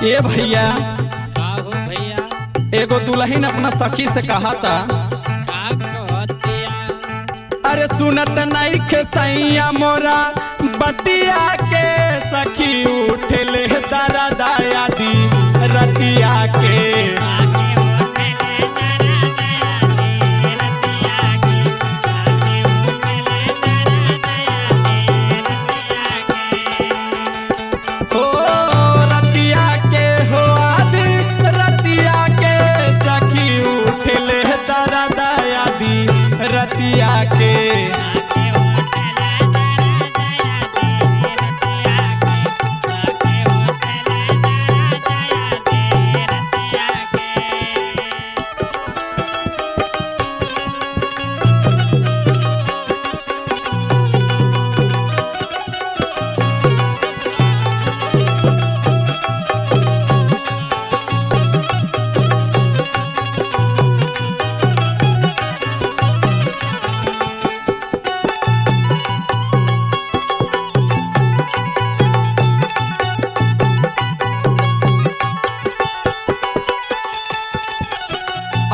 ए भैया का हो भैया एगो दुल्हन अपना सखी से कहा था, का कहतिया अरे सुनत नहीं खे सैया मोरा बतिया के सखी उठले दरा दाया दी रतिया के। रतिया के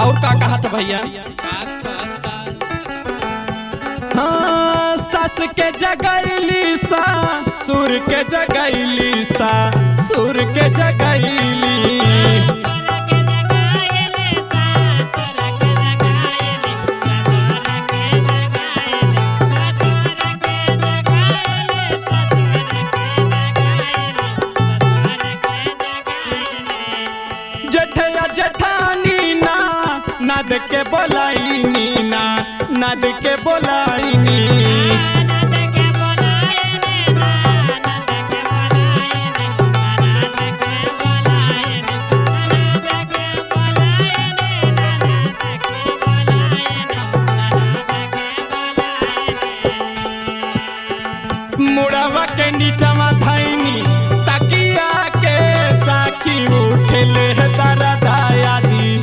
और का कहा था भैया, हाँ सस के जगैली सा सुर के जगैली सा सुर के जगैली। जठया जठानी ना नद के बोलाइनी ना नद के बोलाइनी। मुड़वा के नीचवा धैनी तकिया के साखी उठले दरा दाया दी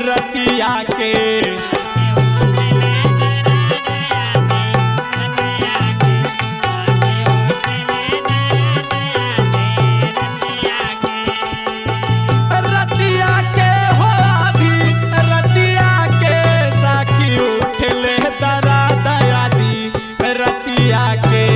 रतिया के। रतिया के हो दी रतिया के साखी उठले दरा दाया दी रतिया के।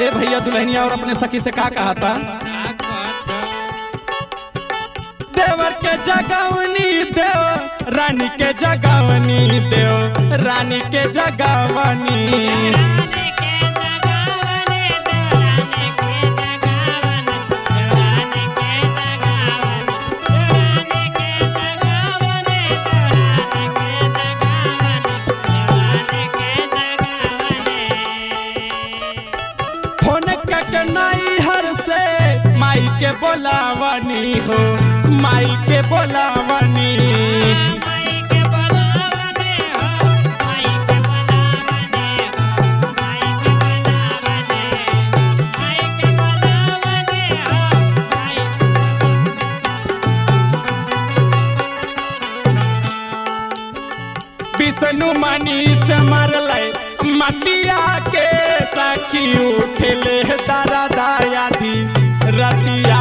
ए भैया दुल्हनिया और अपने सखी से का कहा था, देवर के जगवनी देव रानी के जगवनी देव रानी के जगवनी। माई के बोलावनी हो माई के बोलावनी। विष्णु मनी से मरल मतिया के सखी उठले दरा दाया दी रतिया।